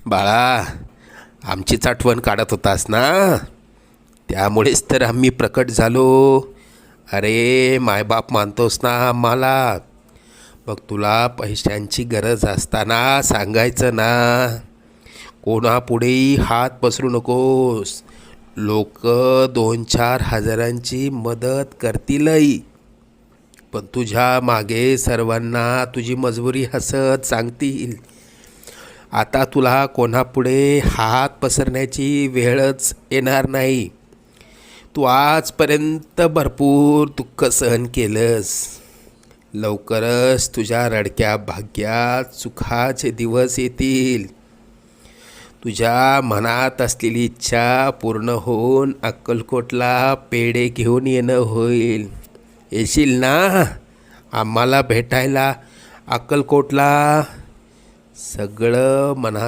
बाळा, आमचीच आठवण काढत होतास ना, त्यामुळेच तर आम्ही प्रकट झालो. अरे मायबाप मानतोस ना आम्हाला, मग तुला पैशांची गरज असताना सांगायचं ना. कोणापुढेही हात पसरू नकोस. लोक 2-4 हजारांची मदत करतीलही, पण तुझ्या मागे सर्वांना तुझी मजबुरी हसत सांगतील. आता तुला कोणापुढे हात पसरण्याची वेळच येणार नाही. तू आजपर्यंत भरपूर दुःख सहन केलंस. लवकरच तुझ्या रडक्या भाग्यात सुखाचे दिवस येतील. तुझ्या मनात असलेली इच्छा पूर्ण होऊन अक्कलकोटला पेढे घेऊन येणं होईल. येशील ना आम्हाला भेटायला अक्कलकोटला? सगळं मनात